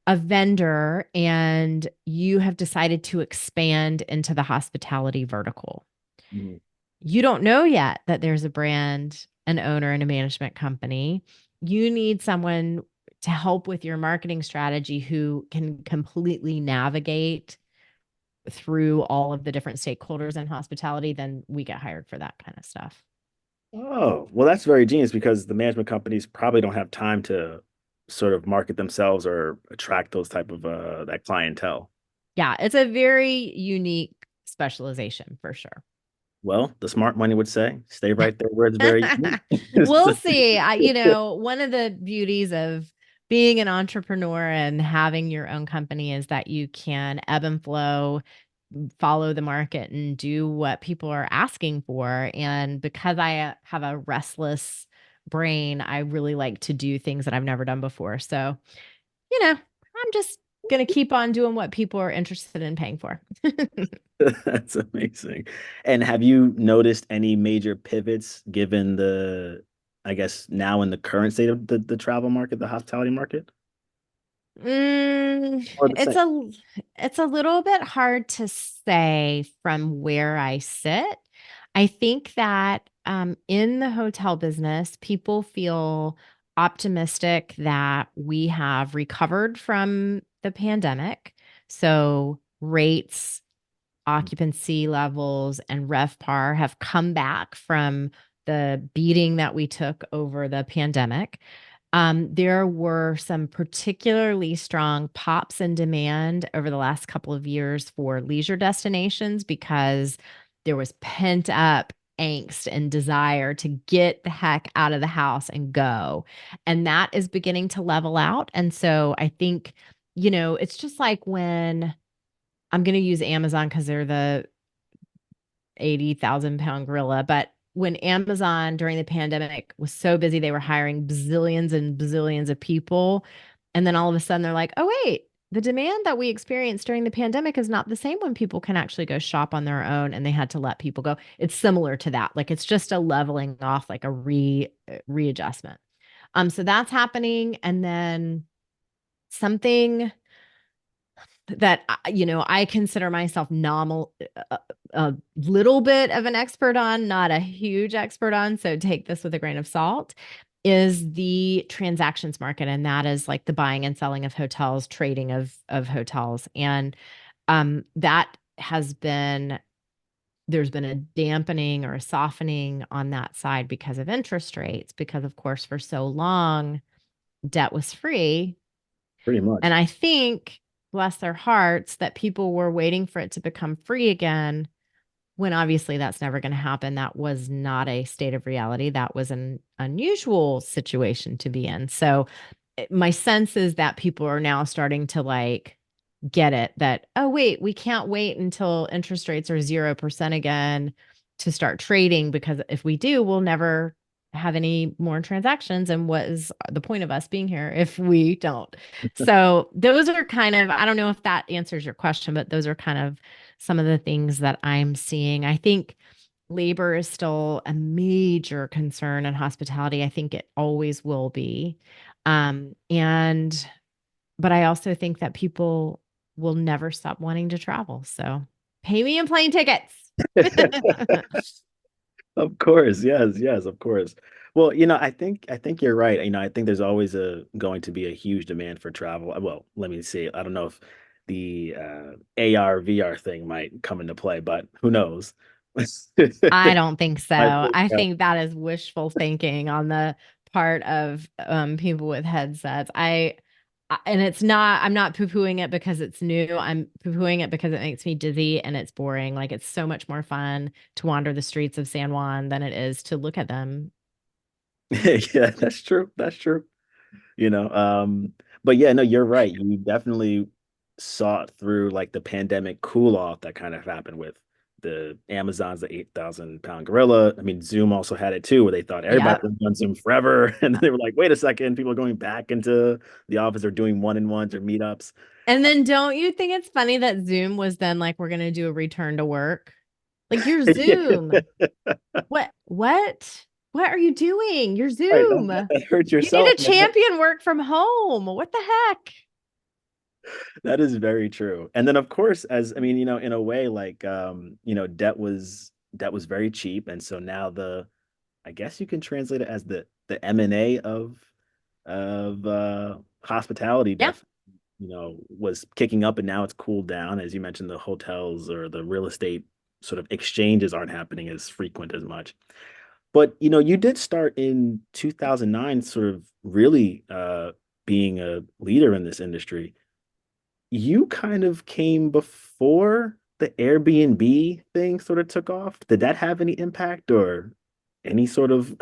a vendor and you have decided to expand into the hospitality vertical. Mhm. You don't know yet that there's a brand, an owner, and a management company. You need someone to help with your marketing strategy who can completely navigate through all of the different stakeholders in hospitality. Then we get hired for that kind of stuff. Oh, well, that's very genius because the management companies probably don't have time to sort of market themselves or attract those type of that clientele. Yeah, it's a very unique specialization for sure. Well, the smart money would say, stay right there where it's very unique. We'll see. One of the beauties of being an entrepreneur and having your own company is that you can ebb and flow, follow the market, and do what people are asking for. And because I have a restless brain, I really like to do things that I've never done before. So, I'm just going to keep on doing what people are interested in paying for. That's amazing. And have you noticed any major pivots given I guess now in the current state of the travel market, the hospitality market, Mm, or the it's same? a little bit hard to say from where I sit. I think that in the hotel business, people feel optimistic that we have recovered from the pandemic. So rates, occupancy levels, and RevPAR have come back from the beating that we took over the pandemic. There were some particularly strong pops in demand over the last couple of years for leisure destinations because there was pent up angst and desire to get the heck out of the house and go. And that is beginning to level out. And so I think, it's just like when I'm going to use Amazon because they're the 80,000 pound gorilla. But when Amazon during the pandemic was so busy, they were hiring bazillions and bazillions of people. And then all of a sudden they're like, oh, wait, the demand that we experienced during the pandemic is not the same when people can actually go shop on their own and they had to let people go. It's similar to that. Like it's just a leveling off, like a readjustment. So that's happening. And then something that I consider myself nominal a little bit of an expert on, not a huge expert on, so take this with a grain of salt, is the transactions market, and that is like the buying and selling of hotels, trading of hotels. And that has been there's been a dampening or a softening on that side because of interest rates, because of course for so long debt was free. Pretty And much. I think, bless their hearts, that people were waiting for it to become free again when obviously that's never going to happen. That was not a state of reality. That was an unusual situation to be in. So, my sense is that people are now starting to like get it that, oh, wait, we can't wait until interest rates are 0% again to start trading because if we do, we'll never have any more transactions. And what is the point of us being here if we don't? So, those are kind of, I don't know if that answers your question, but those are kind of some of the things that I'm seeing. I think labor is still a major concern in hospitality. I think it always will be. And but I also think that people will never stop wanting to travel. So pay me in plane tickets. Of course, yes, yes, of course. Well, I think you're right. I think there's always a going to be a huge demand for travel. Well, let me see. I don't know if the AR VR thing might come into play, but who knows? I don't think so. I think I think that is wishful thinking on the part of people with headsets. And it's not, I'm not poo-pooing it because it's new. I'm poo-pooing it because it makes me dizzy and it's boring. Like it's so much more fun to wander the streets of San Juan than it is to look at them. yeah, that's true. That's true. you know but yeah, no, you're right. You definitely saw it through like the pandemic cool off that kind of happened with the Amazon's the 8,000 pound gorilla. I mean, Zoom also had it too, where they thought everybody Yep. was on Zoom forever and then they were like, wait a second, people are going back into the office or doing one-on-ones or meetups. And then don't you think it's funny that Zoom was then like, we're going to do a return to work? Like your Zoom. What? What? What are you doing? Your Right, Zoom. don't hurt You need yourself, to man. champion work from home. What the heck? That is very true. And then of course, as I mean, in a way, like debt was very cheap. And so now I guess you can translate it as the M&A of hospitality Yeah. was kicking up, and now it's cooled down. As you mentioned, the hotels or the real estate sort of exchanges aren't happening as frequent as much. But you did start in 2009 sort of really being a leader in this industry. You kind of came before the Airbnb thing sort of took off. Did that have any impact or any sort of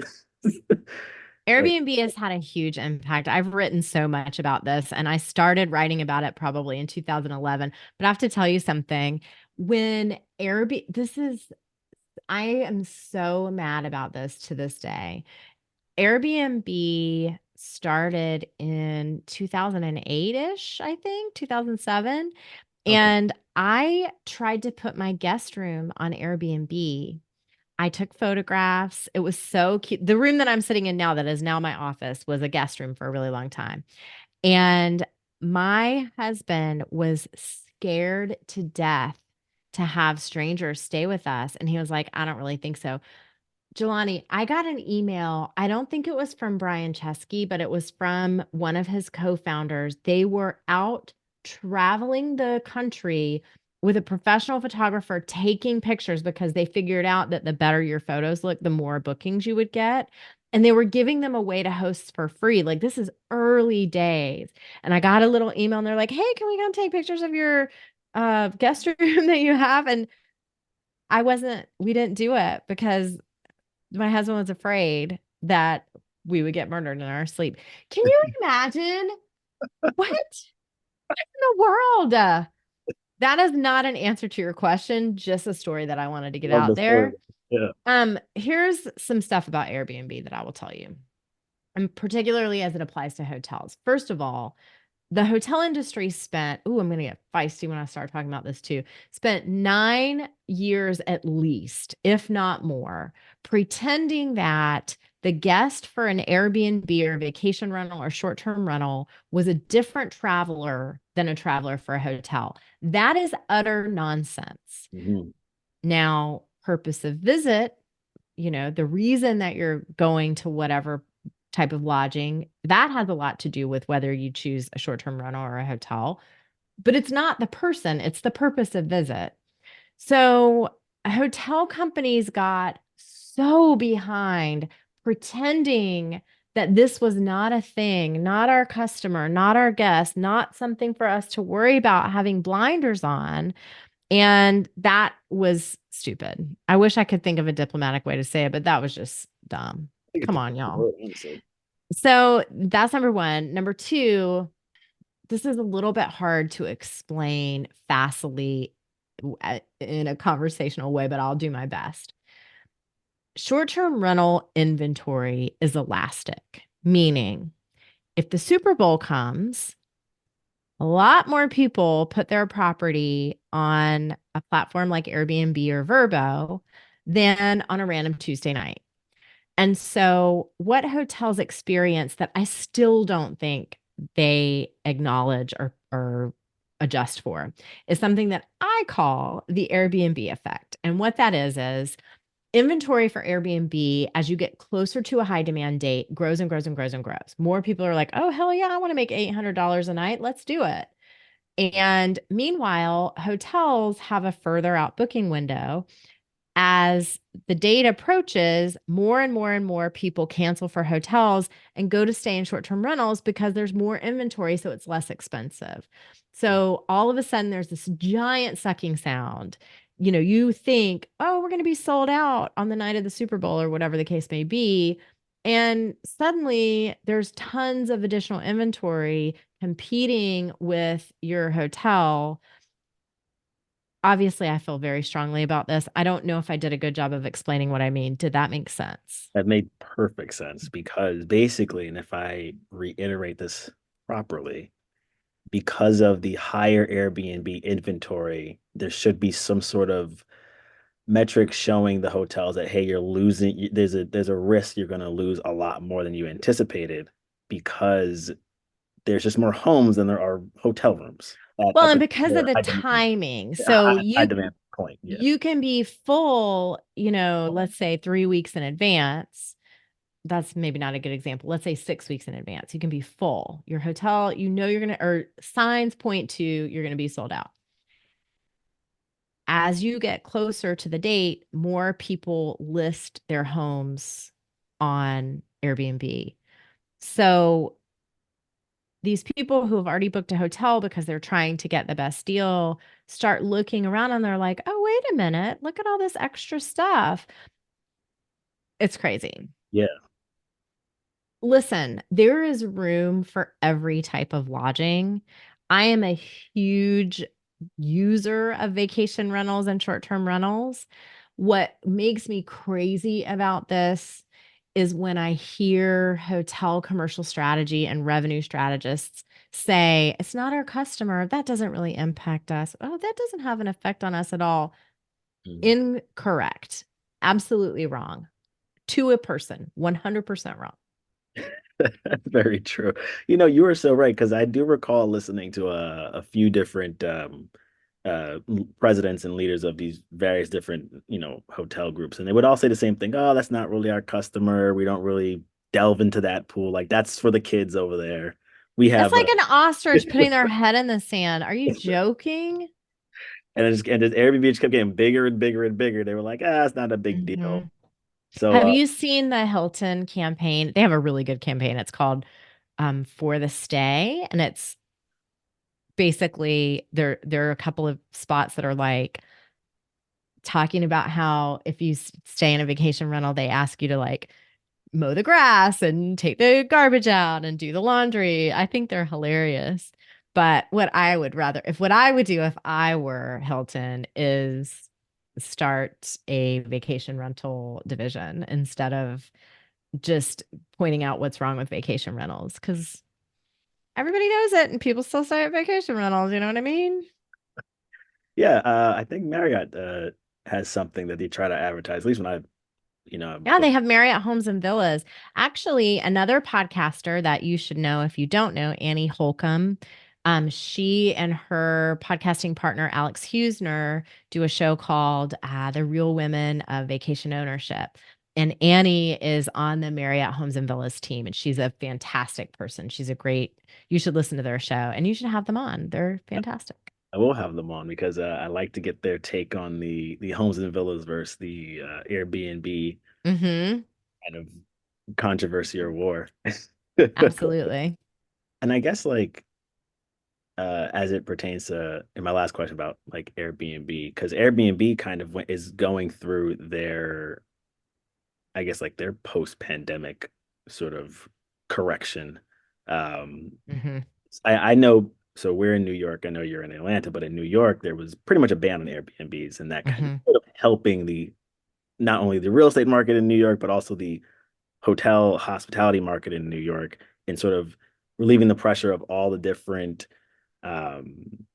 like Airbnb has had a huge impact. I've written so much about this and I started writing about it probably in 2011. But I have to tell you something. When Airbnb, I am so mad about this to this day. Airbnb started in 2008-ish, I think, 2007. Okay. And I tried to put my guest room on Airbnb. I took photographs. It was so cute. The room that I'm sitting in now, that is now my office, was a guest room for a really long time. And my husband was scared to death to have strangers stay with us. And he was like, I don't really think so. Jelani, I got an email. I don't think it was from Brian Chesky, but it was from one of his co-founders. They were out traveling the country with a professional photographer taking pictures because they figured out that the better your photos look, the more bookings you would get. And they were giving them away to hosts for free. Like, this is early days. And I got a little email and they're like, hey, can we come take pictures of your guest room that you have? And we didn't do it because my husband was afraid that we would get murdered in our sleep. Can you imagine? What in the world? That is not an answer to your question, just a story that I wanted to get Love out the story. there. Yeah. Here's some stuff about Airbnb that I will tell you, and particularly as it applies to hotels. First of all, the hotel industry spent, oh, I'm going to get feisty when I start talking about this too, spent 9 years at least, if not more, pretending that the guest for an Airbnb or vacation rental or short term rental was a different traveler than a traveler for a hotel. That is utter nonsense. Mhm. Now, purpose of visit, the reason that you're going to whatever type of lodging, that has a lot to do with whether you choose a short-term rental or a hotel. But it's not the person, it's the purpose of visit. So hotel companies got so behind pretending that this was not a thing, not our customer, not our guest, not something for us to worry about having blinders on. And that was stupid. I wish I could think of a diplomatic way to say it, but that was just dumb. I think it's Come a on, perfect y'all. word, honestly. So that's number one. Number two, this is a little bit hard to explain fastly in a conversational way, but I'll do my best. Short term rental inventory is elastic, meaning if the Super Bowl comes, a lot more people put their property on a platform like Airbnb or Vrbo than on a random Tuesday night. And so, what hotels experience that I still don't think they acknowledge or adjust for is something that I call the Airbnb effect. And what that is inventory for Airbnb, as you get closer to a high demand date, grows and grows and grows and grows. More people are like, oh, hell yeah, I want to make $800 a night. Let's do it. And meanwhile, hotels have a further out booking window. As the date approaches, more and more and more people cancel for hotels and go to stay in short term rentals because there's more inventory, so it's less expensive. So all of a sudden, there's this giant sucking sound. You think, oh, we're going to be sold out on the night of the Super Bowl or whatever the case may be. And suddenly, there's tons of additional inventory competing with your hotel. Obviously, I feel very strongly about this. I don't know if I did a good job of explaining what I mean. Did that make sense? That made perfect sense because basically, and if I reiterate this properly, because of the higher Airbnb inventory, there should be some sort of metric showing the hotels that, hey, you're losing, there's a risk you're going to lose a lot more than you anticipated because there's just more homes than there are hotel rooms at a Well, and because of particular the high demand, timing. So high you demand point. Yeah. you can be full, let's say 3 weeks in advance. That's maybe not a good example. Let's say 6 weeks in advance. You can be full. Your hotel, you're gonna, or signs point to you're gonna be sold out. As you get closer to the date, more people list their homes on Airbnb. So these people who have already booked a hotel because they're trying to get the best deal start looking around and they're like, oh, wait a minute, look at all this extra stuff. It's crazy. Yeah. Listen, there is room for every type of lodging. I am a huge user of vacation rentals and short term rentals. What makes me crazy about this is when I hear hotel commercial strategy and revenue strategists say, it's not our customer. That doesn't really impact us. Oh, that doesn't have an effect on us at all. Mhm. Incorrect. Absolutely wrong. To a person, 100% wrong. Very true. You were so right because I do recall listening to a few different presidents and leaders of these various different, hotel groups, and they would all say the same thing. Oh, that's not really our customer. We don't really delve into that pool. Like that's for the kids over there. We That's have like an ostrich putting their head in the sand. Are you joking? and this Airbnb just kept getting bigger and bigger and bigger. They were like, it's not a big Hmm. deal. So Have you seen the Hilton campaign? They have a really good campaign. It's called For the Stay, and it's basically there are a couple of spots that are like talking about how if you stay in a vacation rental, they ask you to like mow the grass and take the garbage out and do the laundry. I think they're hilarious. But what I would do if I were Hilton is start a vacation rental division instead of just pointing out what's wrong with vacation rentals because everybody knows it and people still stay at vacation rentals. You know what I mean? yeah, I think Marriott has something that they try to advertise. At least when I, Yeah, look. they have Marriott Homes and Villas. Actually, another podcaster that you should know if you don't know, Annie Holcomb. She and her podcasting partner, Alex Husner, do a show called The Real Women of Vacation Ownership. And Annie is on the Marriott Homes and Villas team, and she's a fantastic person. You should listen to their show and you should have them on. They're fantastic. I will have them on because I like to get their take on the homes and villas versus the Airbnb Mm-hmm. kind of controversy or war. Absolutely. And I guess like as it pertains to in my last question about like Airbnb, because Airbnb kind of is going through their, I guess like their post-pandemic sort of correction. Um, Mm-hmm. I know, so we're in New York. I know you're in Atlanta, but in New York, there was pretty much a ban on Airbnbs, and that kind Mm-hmm. of helping the not only the real estate market in New York, but also the hotel hospitality market in New York, and sort of relieving the pressure of all the different. Um,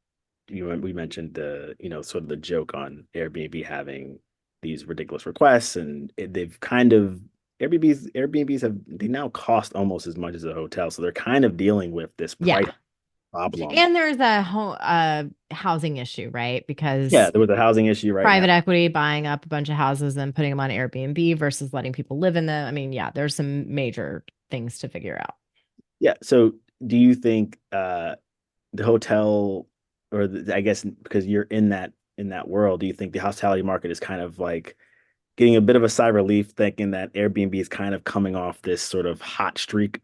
we mentioned the sort of the joke on Airbnb having these ridiculous requests, and they've kind of Airbnbs have they now cost almost as much as a hotel, so they're kind of dealing with this price Yeah. problem. And there's housing issue, right? Yeah, Because there was a housing issue right now. private equity buying up a bunch of houses and putting them on Airbnb versus letting people live in them. I mean, yeah, there's some major things to figure out. Yeah, so do you think the hotel or I guess because you're in that world, do you think the hospitality market is kind of like getting a bit of a sigh of relief, thinking that Airbnb is kind of coming off this sort of hot streak,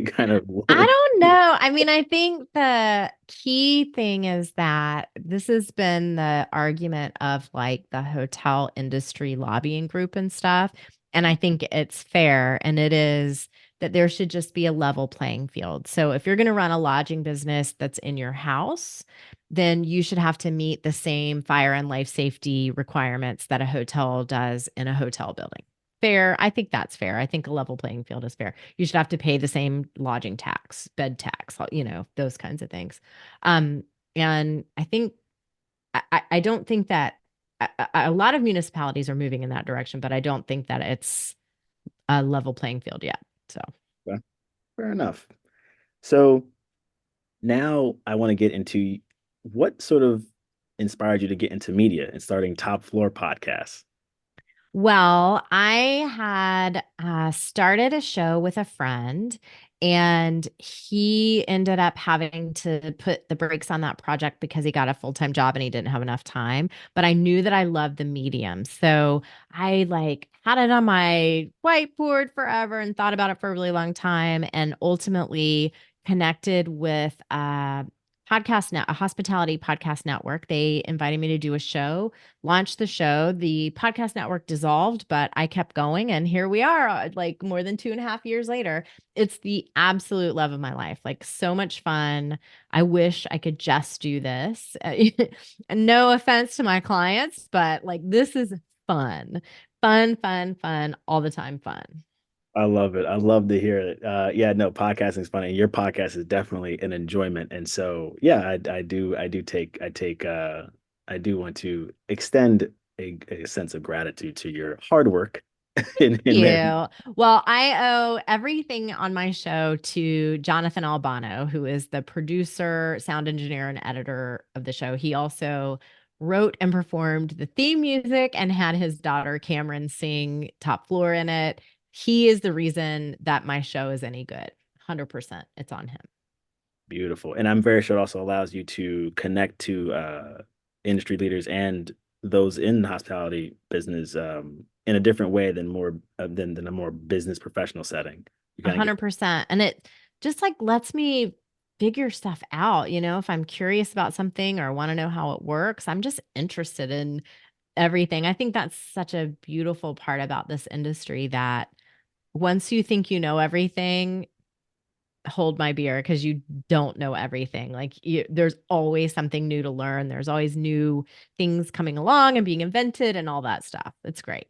kind of. I don't know. I mean, I think the key thing is that this has been the argument of like the hotel industry lobbying group and stuff. And I think it's fair. And it is that there should just be a level playing field. So if you're going to run a lodging business that's in your house, then you should have to meet the same fire and life safety requirements that a hotel does in a hotel building. Fair. I think that's fair. I think a level playing field is fair. You should have to pay the same lodging tax, bed tax, those kinds of things. Um, and I think I don't think that a lot of municipalities are moving in that direction, but I don't think that it's a level playing field yet. So, Yeah, fair enough. So now I want to get into what sort of inspired you to get into media and starting Top Floor podcasts. well, I had started a show with a friend, and he ended up having to put the brakes on that project because he got a full-time job and he didn't have enough time. But I knew that I loved the medium. So I like had it on my whiteboard forever and thought about it for a really long time and ultimately connected with a hospitality podcast network. They invited me to do a show, launched the show. The podcast network dissolved, but I kept going. And here we are, like more than 2.5 years later. It's the absolute love of my life. Like so much fun. I wish I could just do this. And no offense to my clients, but like this is fun, fun, fun, fun, all the time fun. I love it. I love to hear it. Yeah, no, podcasting is funny. Your podcast is definitely an enjoyment. And so, yeah, I do want to extend a sense of gratitude to your hard work in managing. You. Well, I owe everything on my show to Jonathan Albano, who is the producer, sound engineer, and editor of the show. He also wrote and performed the theme music and had his daughter Cameron sing Top Floor in it. He is the reason that my show is any good. 100%. It's on him. Beautiful. And I'm very sure it also allows you to connect to industry leaders and those in the hospitality business in a different way than more than a more business professional setting. You A kind of get. hundred percent. And it just like lets me figure stuff out. If I'm curious about something or want to know how it works, I'm just interested in everything. I think that's such a beautiful part about this industry that once you think you know everything, hold my beer because you don't know everything. There's always something new to learn. There's always new things coming along and being invented and all that stuff. It's great.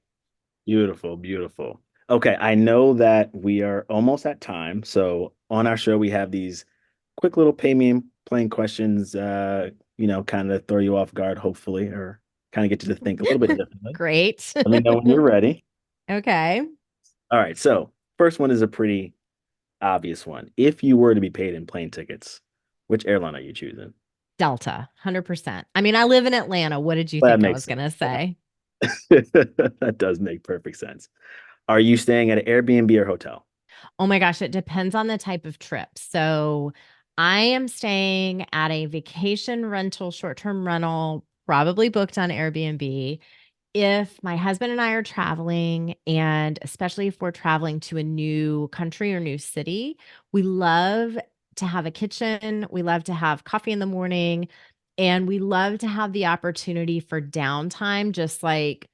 Beautiful, beautiful. Okay, I know that we are almost at time. So on our show, we have these quick little pay me and plain questions, kind of throw you off guard, hopefully, or kind of get you to think a little bit differently. Great. Let me know when you're ready. Okay. All right, so first one is a pretty obvious one. If you were to be paid in plane tickets, which airline are you choosing? Delta, 100%. I mean, I live in Atlanta. What did you Well, that think I makes was going to sense. say? That does make perfect sense. Are you staying at an Airbnb or hotel? Oh my gosh, it depends on the type of trip. So I am staying at a vacation rental, short-term rental, probably booked on Airbnb. If my husband and I are traveling, and especially if we're traveling to a new country or new city, we love to have a kitchen. We love to have coffee in the morning, and we love to have the opportunity for downtime, just like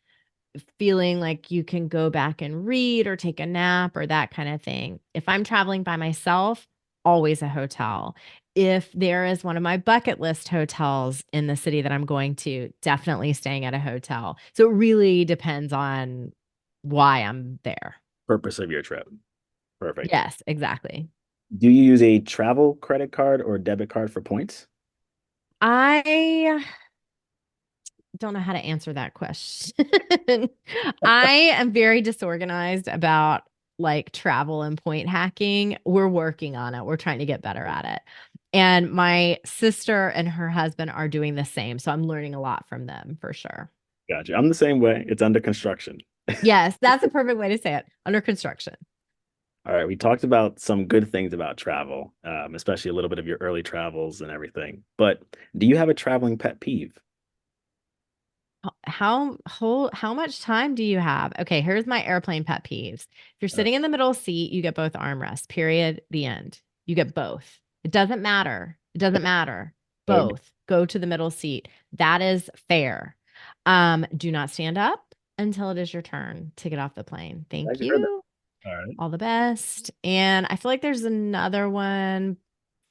feeling like you can go back and read or take a nap or that kind of thing. If I'm traveling by myself, always a hotel. If there is one of my bucket list hotels in the city that I'm going to, definitely staying at a hotel. So it really depends on why I'm there. Purpose of your trip. Perfect. Yes, exactly. Do you use a travel credit card or debit card for points? I don't know how to answer that question. I am very disorganized about like travel and point hacking. We're working on it. We're trying to get better at it. And my sister and her husband are doing the same. So I'm learning a lot from them for sure. Gotcha. I'm the same way. It's under construction. Yes, that's a perfect way to say it. Under construction. All right, we talked about some good things about travel, especially a little bit of your early travels and everything. But do you have a traveling pet peeve? How much time do you have? Okay, here's my airplane pet peeves. If you're Uh, sitting in the middle seat, you get both armrests. Period. The end. You get both. It doesn't matter. It doesn't matter. okay, Both. Go to the middle seat. That is fair. Do not stand up until it is your turn to get off the plane. glad Thank you heard that. you. All right. All the best. And I feel like there's another one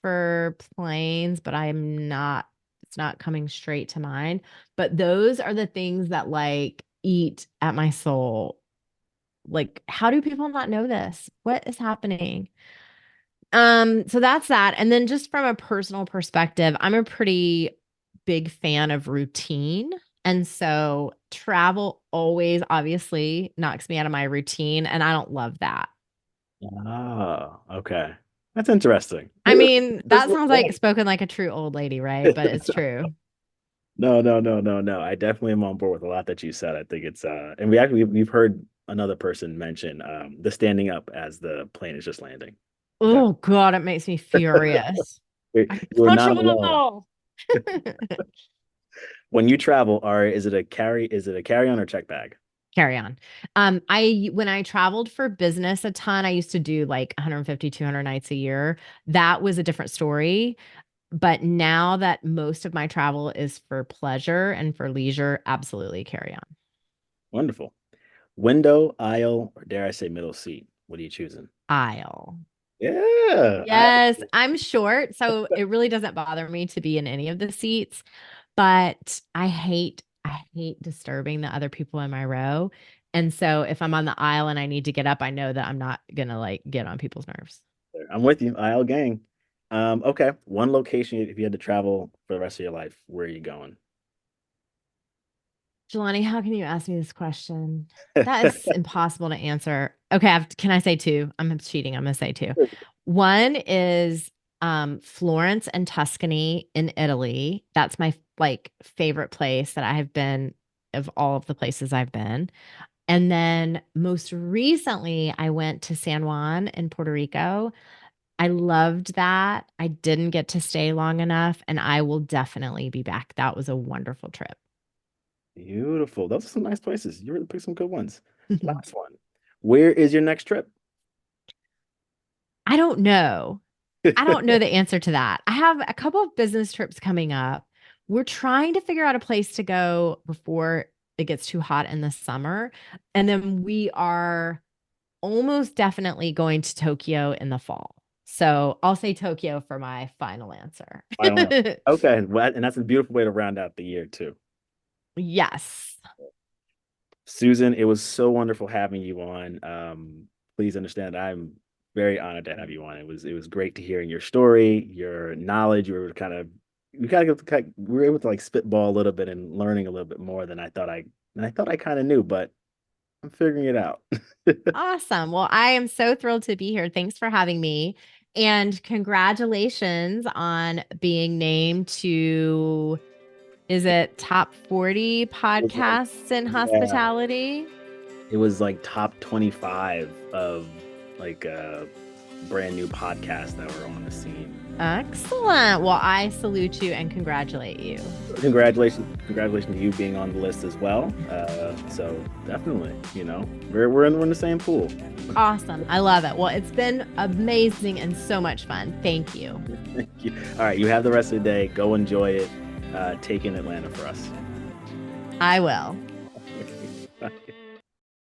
for planes, but it's not coming straight to mind. But those are the things that like eat at my soul. Like, how do people not know this? What is happening? So that's that. And then just from a personal perspective, I'm a pretty big fan of routine. And so travel always obviously knocks me out of my routine, and I don't love that. Oh, okay. That's interesting. I mean, This that was sounds like wrong. spoken like a true old lady, right? But it's true. No, no, no, no, no. I definitely am on board with a lot that you said. I think it's and we've heard another person mention the standing up as the plane is just landing. That Oh God, it makes me furious. I you are punch a not alone. wall. When you travel, is it a carry-on or check bag? Carry on. I when I traveled for business a ton, I used to do like 150, 200 nights a year. That was a different story. But now that most of my travel is for pleasure and for leisure, absolutely carry on. Wonderful. Window, aisle, or dare I say middle seat? What are you choosing? Aisle. Yeah, I Yes, I'm short, so it really doesn't bother me to be in any of the seats, but I hate disturbing the other people in my row. And so if I'm on the aisle and I need to get up, I know that I'm not gonna like get on people's nerves. I'm with you, IL gang. Okay. One location if you had to travel for the rest of your life, where are you going? Jelani, how can you ask me this question? That is impossible to answer. Okay, can I say two? I'm cheating. I'm gonna say two. One is Florence and Tuscany in Italy. That's my like favorite place that I have been of all of the places I've been. And then most recently, I went to San Juan in Puerto Rico. I loved that. I didn't get to stay long enough, and I will definitely be back. That was a wonderful trip. Beautiful. Those are some nice places. You really picked some good ones. Last one. Where is your next trip? I don't know. I don't know the answer to that. I have a couple of business trips coming up. We're trying to figure out a place to go before it gets too hot in the summer. And then we are almost definitely going to Tokyo in the fall. So I'll say Tokyo for my final answer. Final one. Okay. Well, and that's a beautiful way to round out the year too. Yes. Susan, it was so wonderful having you on. Please understand I'm very honored to have you on. It was great to hear your story, your knowledge. We were able to like spitball a little bit and learning a little bit more than I kind of knew, but I'm figuring it out. Awesome. Well, I am so thrilled to be here. Thanks for having me. And congratulations on being named to, is it top 40 It was like, podcasts in yeah, hospitality? it was like top 25 of like brand new podcasts that were on the scene. Excellent. Well, I salute you and congratulate you. Congratulations to you being on the list as well. So definitely, we're in the same pool. Awesome. I love it. Well, it's been amazing and so much fun. Thank you. Thank you. All right, you have the rest of the day. Go enjoy it. Take in Atlanta for us. I will.